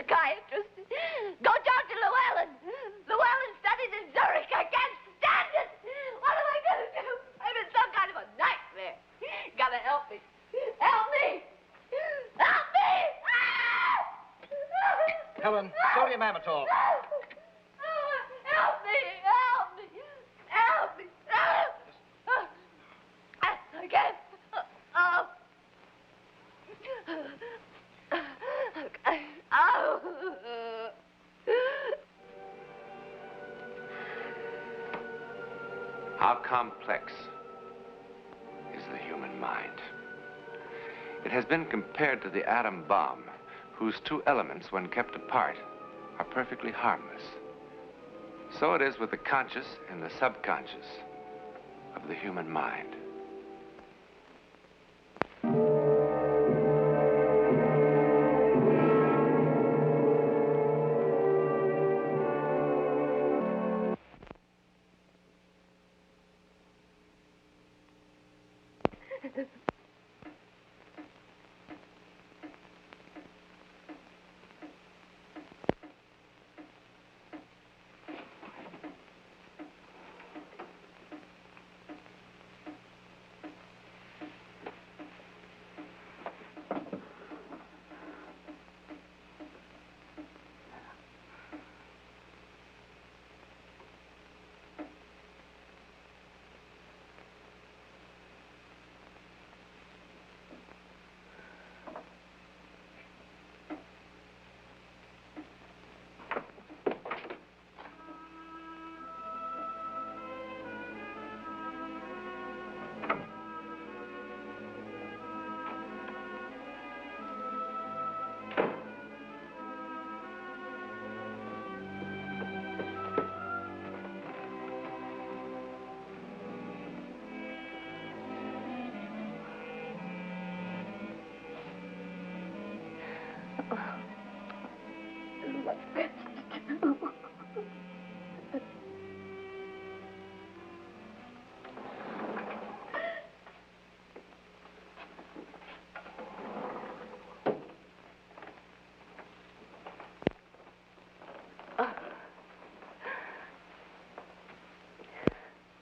psychiatrist. Go talk to Llewellyn. Llewellyn studies in Zurich. I can't stand it. What am I going to do? I'm in some kind of a nightmare. You gotta help me. Help me! Help me! Helen, sodium amytal. Help me! Help me! Help me! I can't. How complex is the human mind? It has been compared to the atom bomb, whose two elements, when kept apart, are perfectly harmless. So it is with the conscious and the subconscious of the human mind.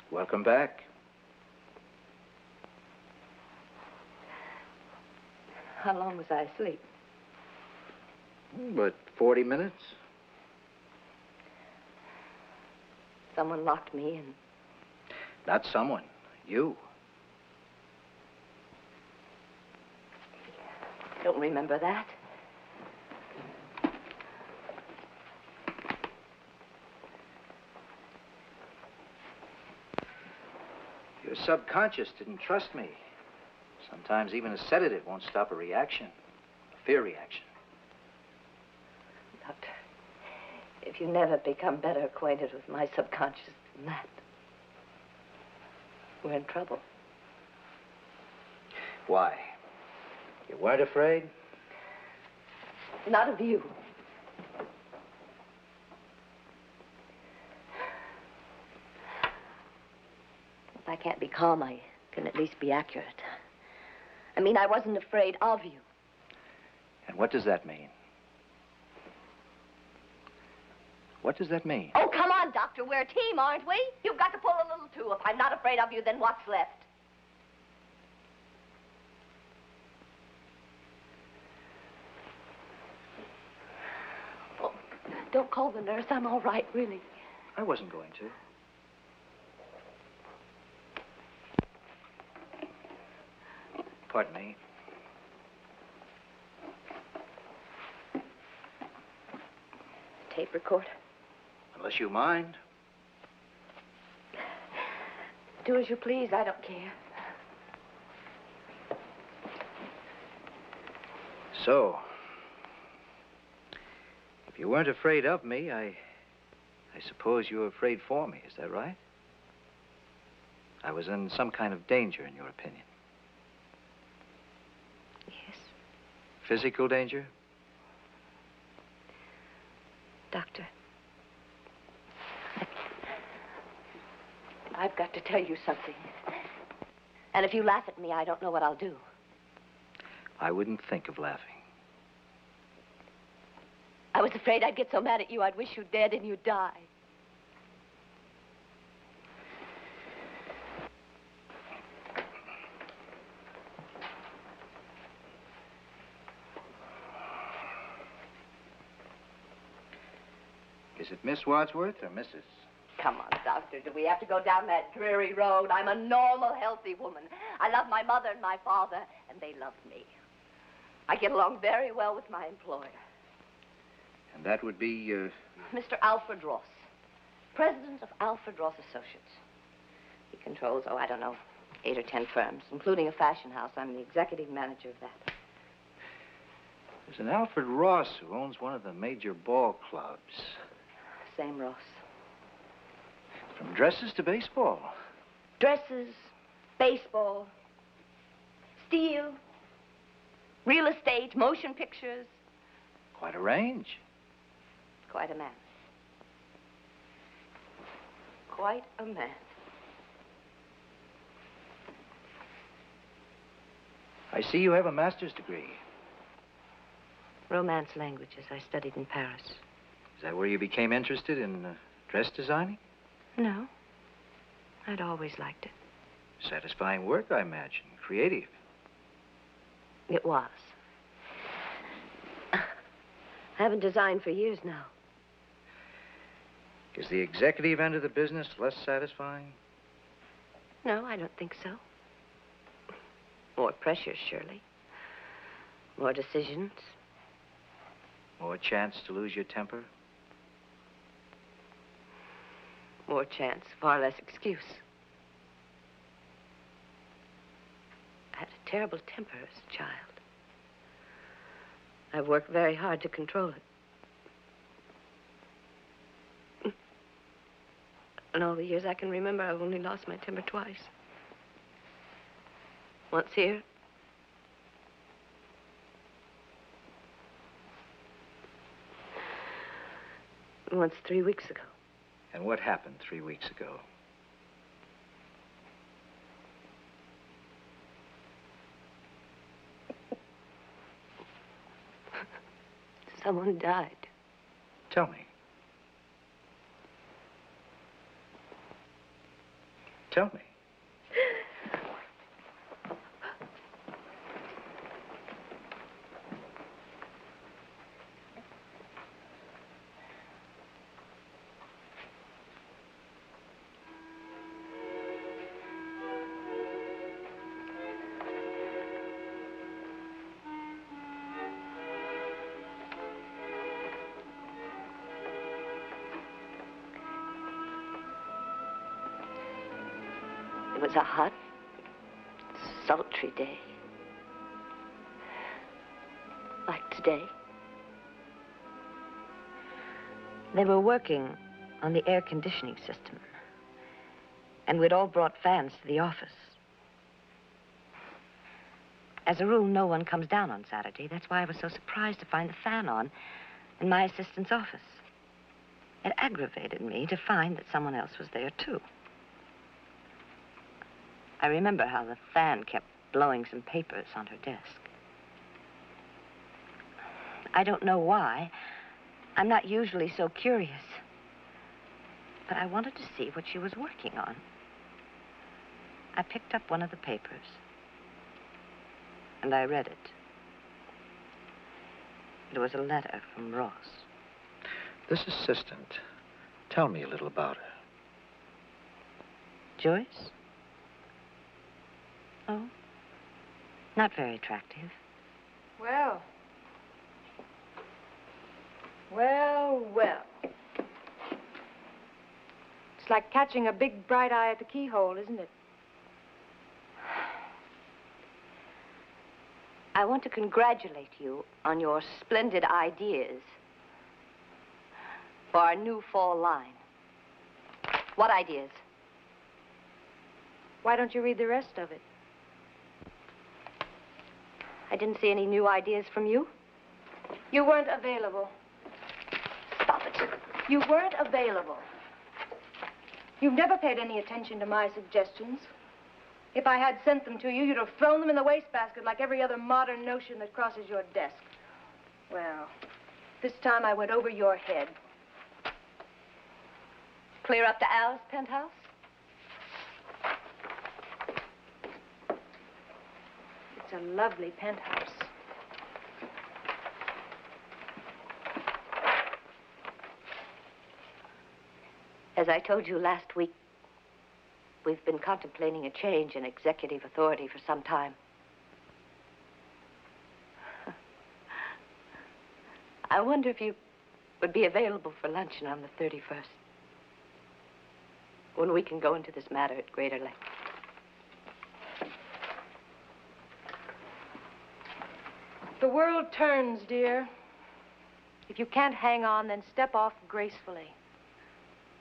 Welcome back. How long was I asleep? But 40 minutes? Someone locked me in. Not someone. You. Don't remember that. Your subconscious didn't trust me. Sometimes even a sedative won't stop a reaction, a fear reaction. Doctor, if you never become better acquainted with my subconscious than that, we're in trouble. Why? You weren't afraid? Not of you. If I can't be calm, I can at least be accurate. I mean, I wasn't afraid of you. And what does that mean? What does that mean? Oh, come on, Doctor. We're a team, aren't we? You've got to pull a little, too. If I'm not afraid of you, then what's left? Oh, don't call the nurse. I'm all right, really. I wasn't going to. Pardon me. Tape recorder. Unless you mind. Do as you please. I don't care. So, if you weren't afraid of me, I suppose you were afraid for me. Is that right? I was in some kind of danger, in your opinion. Yes. Physical danger? Doctor, I've got to tell you something. And if you laugh at me, I don't know what I'll do. I wouldn't think of laughing. I was afraid I'd get so mad at you I'd wish you dead and you'd die. Is it Miss Wadsworth or Mrs.? Come on, Doctor. Do we have to go down that dreary road? I'm a normal, healthy woman. I love my mother and my father, and they love me. I get along very well with my employer. And that would be, Mr. Alfred Ross, president of Alfred Ross Associates. He controls, oh, I don't know, 8 or 10 firms, including a fashion house. I'm the executive manager of that. There's an Alfred Ross who owns one of the major ball clubs. Same Ross. From dresses to baseball. Dresses, baseball, steel, real estate, motion pictures. Quite a range. Quite a man. Quite a man. I see you have a master's degree. Romance languages. I studied in Paris. Is that where you became interested in dress designing? No. I'd always liked it. Satisfying work, I imagine. Creative. It was. I haven't designed for years now. Is the executive end of the business less satisfying? No, I don't think so. More pressure, surely. More decisions. More chance to lose your temper? More chance, far less excuse. I had a terrible temper as a child. I've worked very hard to control it. In all the years I can remember, I've only lost my temper twice. Once here. And once 3 weeks ago. And what happened 3 weeks ago? Someone died. Tell me. Tell me. It was a hot, sultry day. Like today. They were working on the air conditioning system. And we'd all brought fans to the office. As a rule, no one comes down on Saturday. That's why I was so surprised to find the fan on in my assistant's office. It aggravated me to find that someone else was there, too. I remember how the fan kept blowing some papers on her desk. I don't know why. I'm not usually so curious. But I wanted to see what she was working on. I picked up one of the papers. And I read it. It was a letter from Ross. This assistant, tell me a little about her. Joyce? Oh, not very attractive. Well. Well, well. It's like catching a big bright eye at the keyhole, isn't it? I want to congratulate you on your splendid ideas for our new fall line. What ideas? Why don't you read the rest of it? I didn't see any new ideas from you. You weren't available. Stop it. You weren't available. You've never paid any attention to my suggestions. If I had sent them to you, you'd have thrown them in the wastebasket like every other modern notion that crosses your desk. Well, This time I went over your head. Clear up to Al's penthouse? It's a lovely penthouse. As I told you last week, we've been contemplating a change in executive authority for some time. I wonder if you would be available for luncheon on the 31st, when we can go into this matter at greater length. The world turns, dear. If you can't hang on, then step off gracefully.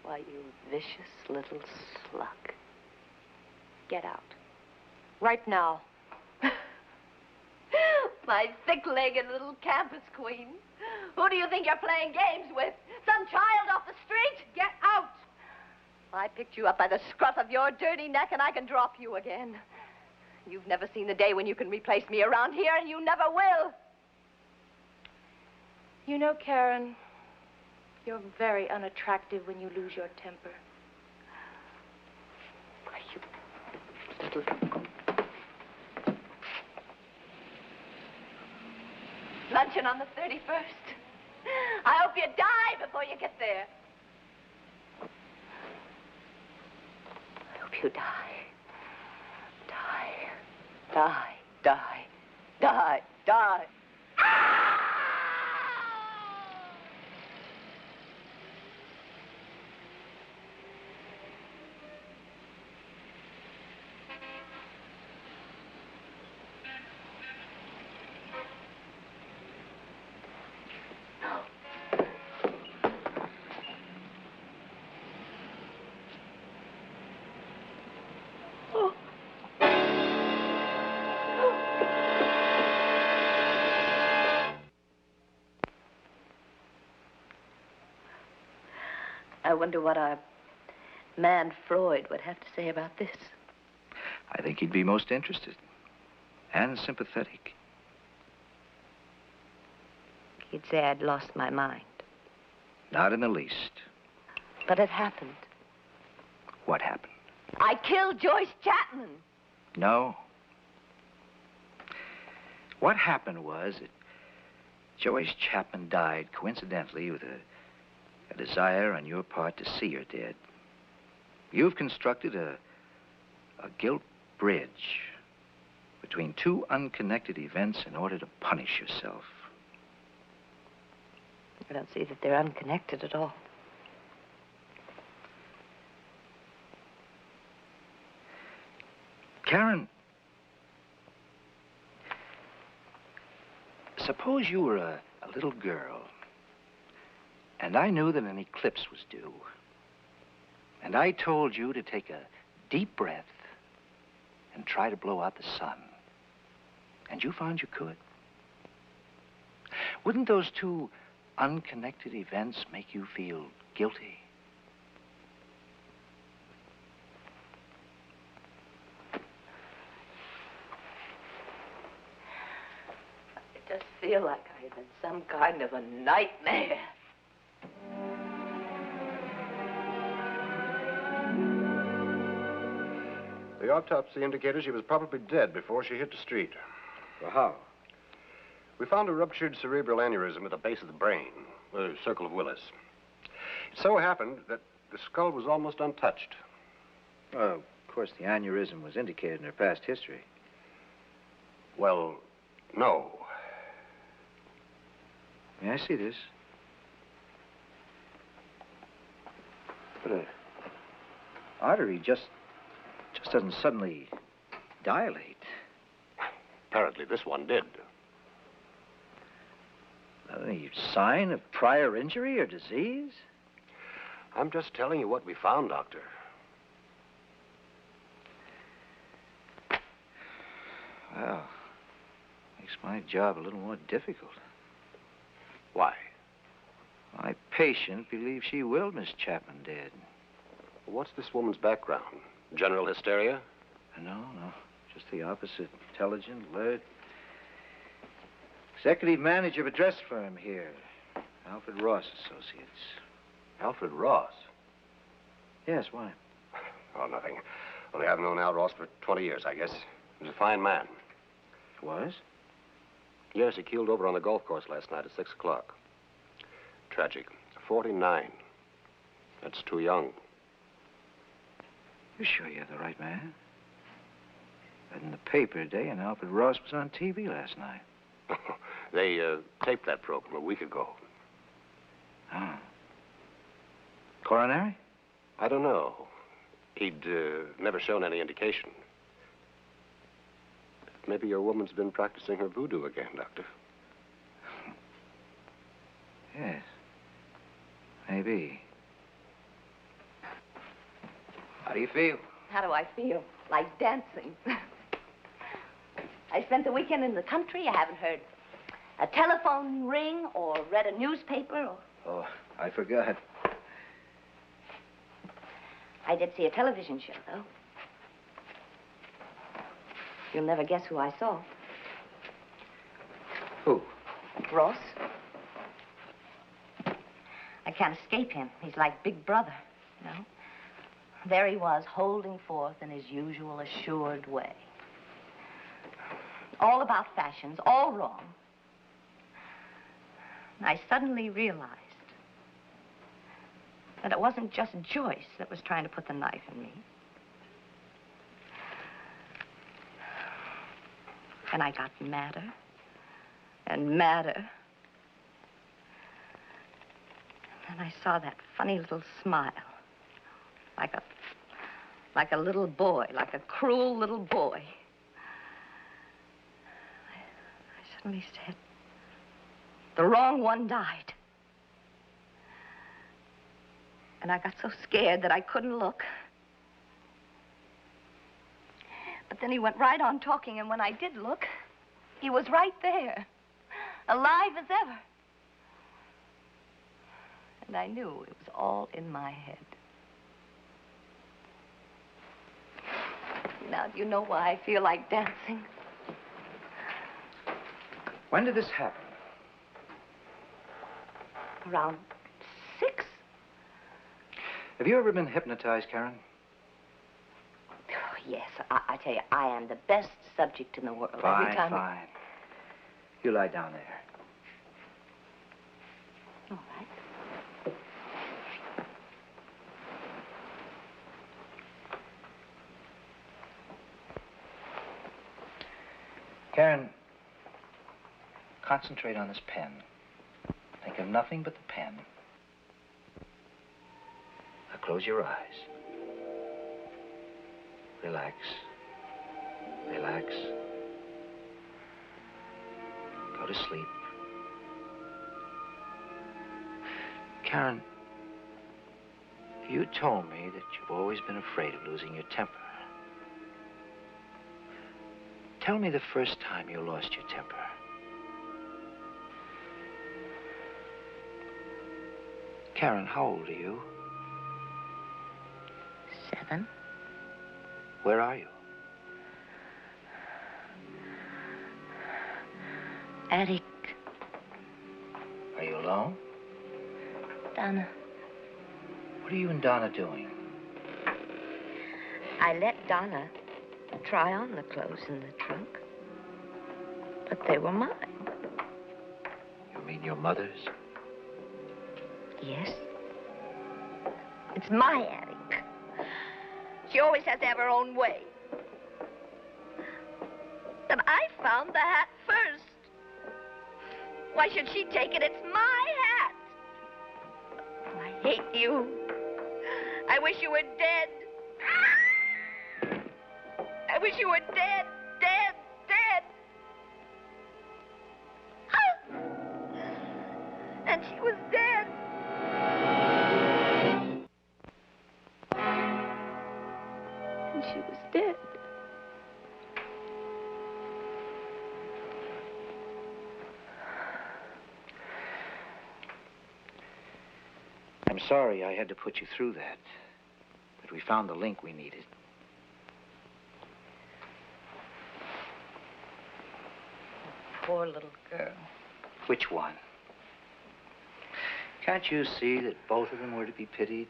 Why, you vicious little slug. Get out. Right now. My thick-legged little campus queen. Who do you think you're playing games with? Some child off the street? Get out! I picked you up by the scruff of your dirty neck, and I can drop you again. You've never seen the day when you can replace me around here, and you never will. You know, Karen, you're very unattractive when you lose your temper. Why, you little... Luncheon on the 31st. I hope you die before you get there. I hope you die. Die. Die. Die. Die. Die. I wonder what our man Freud would have to say about this. I think he'd be most interested and sympathetic. He'd say I'd lost my mind. Not in the least. But it happened. What happened? I killed Joyce Chapman. No. What happened was that Joyce Chapman died coincidentally with a desire on your part to see her dead. You've constructed a guilt bridge between two unconnected events in order to punish yourself. I don't see that they're unconnected at all. Karen, suppose you were a little girl, and I knew that an eclipse was due, and I told you to take a deep breath and try to blow out the sun, and you found you could. Wouldn't those two unconnected events make you feel guilty? It does feel like I'm in some kind of a nightmare. The autopsy indicated she was probably dead before she hit the street. Well, how? We found a ruptured cerebral aneurysm at the base of the brain, the circle of Willis. It so happened that the skull was almost untouched. Well, of course, the aneurysm was indicated in her past history. Well, no. May I see this? But an artery just doesn't suddenly dilate. Apparently this one did. Any sign of prior injury or disease? I'm just telling you what we found, Doctor. Well, makes my job a little more difficult. Why? My patient believes she willed Miss Chapman dead. What's this woman's background? General hysteria? No. Just the opposite. Intelligent, alert. Executive manager of a dress firm here. Alfred Ross Associates. Alfred Ross? Yes, why? Oh, nothing. Only I've known Al Ross for 20 years, I guess. He was a fine man. Was? Yes, he keeled over on the golf course last night at 6 o'clock. Tragic. 49. That's too young. You sure you're the right man? Read in the paper today, and Alfred Ross was on TV last night. They taped that program a week ago. Oh. Coronary? I don't know. He'd never shown any indication. Maybe your woman's been practicing her voodoo again, Doctor. Yes. Maybe. How do you feel? How do I feel? Like dancing. I spent the weekend in the country. I haven't heard a telephone ring or read a newspaper or... Oh, I forgot. I did see a television show, though. You'll never guess who I saw. Who? Ross. I can't escape him. He's like Big Brother, you know? There he was, holding forth in his usual assured way. All about fashions, all wrong. And I suddenly realized that it wasn't just Joyce that was trying to put the knife in me. And I got madder and madder. And I saw that funny little smile, like a little boy, like a cruel little boy. I suddenly said, the wrong one died. And I got so scared that I couldn't look. But then he went right on talking, and when I did look, he was right there, alive as ever. And I knew it was all in my head. Now, do you know why I feel like dancing? When did this happen? Around 6. Have you ever been hypnotized, Karen? Oh, yes, I tell you, I am the best subject in the world. Every Fine, time fine. You lie down there. All right. Karen, concentrate on this pen. Think of nothing but the pen. Now close your eyes. Relax. Relax. Go to sleep. Karen, you told me that you've always been afraid of losing your temper. Tell me the first time you lost your temper. Karen, how old are you? 7. Where are you? Attic. Are you alone? Donna. What are you and Donna doing? I let Donna try on the clothes in the trunk. But they were mine. You mean your mother's? Yes. It's my attic. She always has to have her own way. But I found the hat first. Why should she take it? It's my hat. Oh, I hate you. I wish you were dead. I wish you were dead, dead, dead. And she was dead. And she was dead. I'm sorry I had to put you through that. But we found the link we needed. Poor little girl. Which one? Can't you see that both of them were to be pitied?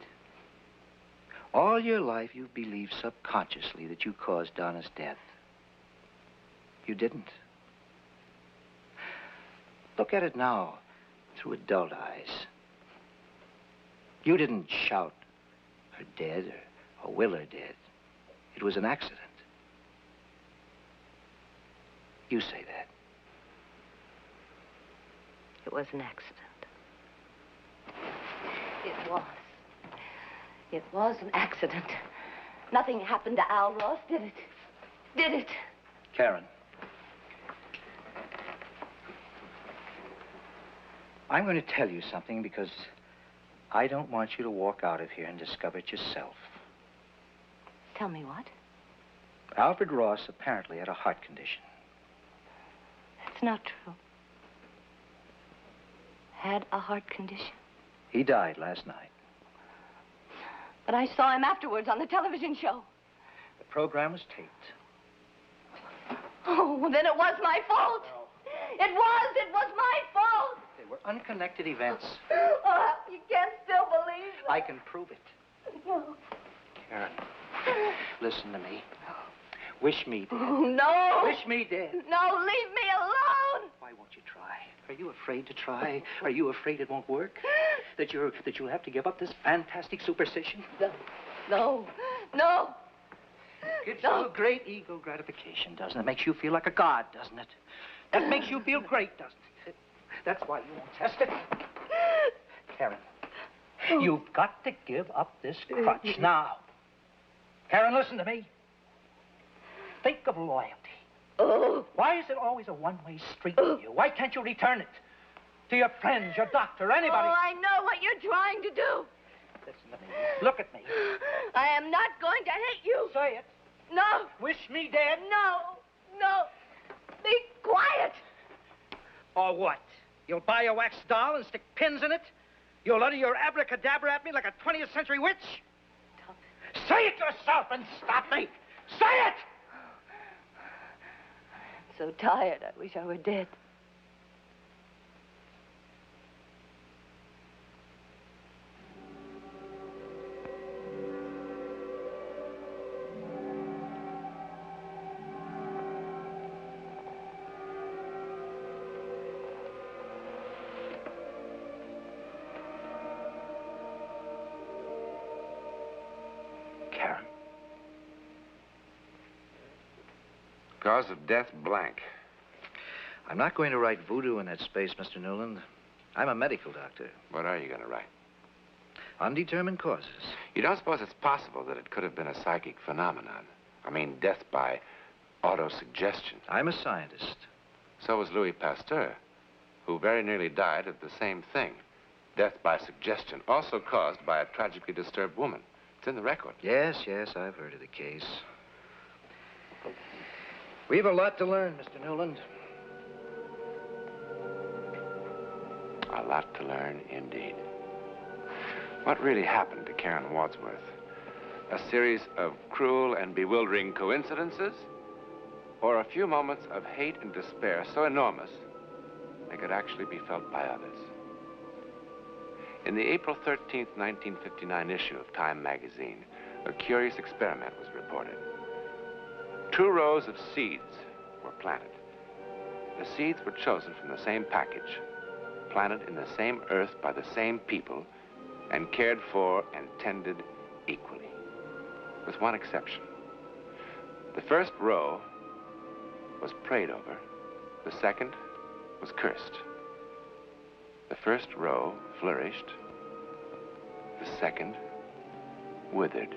All your life, you've believed subconsciously that you caused Donna's death. You didn't. Look at it now through adult eyes. You didn't shout, her dead, or Will her dead. It was an accident. You say that. It was an accident. It was. It was an accident. Nothing happened to Al Ross, did it? Did it? Karen. I'm going to tell you something because I don't want you to walk out of here and discover it yourself. Tell me what? Alfred Ross apparently had a heart condition. That's not true. Had a heart condition? He died last night. But I saw him afterwards on the television show. The program was taped. Oh, then it was my fault. No. It was my fault. They were unconnected events. Oh, you can't still believe that. I can prove it. No. Karen, listen to me. Wish me dead. Oh, no. Wish me dead. No, leave me alone. Why won't you try? Are you afraid to try? Are you afraid it won't work? That you'll have to give up this fantastic superstition? No. No. Gives you a great ego gratification, doesn't it? Makes you feel like a god, doesn't it? That makes you feel great, doesn't it? That's why you won't test it. Karen, you've got to give up this crutch now. Karen, listen to me. Think of loyalty. Oh. Why is it always a one-way street with you? Why can't you return it? To your friends, your doctor, anybody. Oh, I know what you're trying to do. Listen to me. Look at me. I am not going to hate you. Say it. No. Wish me dead. No. Be quiet. Or what? You'll buy a wax doll and stick pins in it? You'll utter your abracadabra at me like a 20th century witch? Stop. Say it yourself and stop me. Say it! I'm so tired. I wish I were dead. Karen. Cause of death, blank. I'm not going to write voodoo in that space, Mr. Newland. I'm a medical doctor. What are you going to write? Undetermined causes. You don't suppose it's possible that it could have been a psychic phenomenon? I mean, death by autosuggestion. I'm a scientist. So was Louis Pasteur, who very nearly died of the same thing. Death by suggestion, also caused by a tragically disturbed woman. It's in the record. Yes, I've heard of the case. We've a lot to learn, Mr. Newland. A lot to learn, indeed. What really happened to Karen Wadsworth? A series of cruel and bewildering coincidences? Or a few moments of hate and despair so enormous they could actually be felt by others? In the April 13th, 1959 issue of Time magazine, a curious experiment was reported. 2 rows of seeds were planted. The seeds were chosen from the same package, planted in the same earth by the same people, and cared for and tended equally, with one exception. The first row was prayed over. The second was cursed. The first row flourished. The second withered.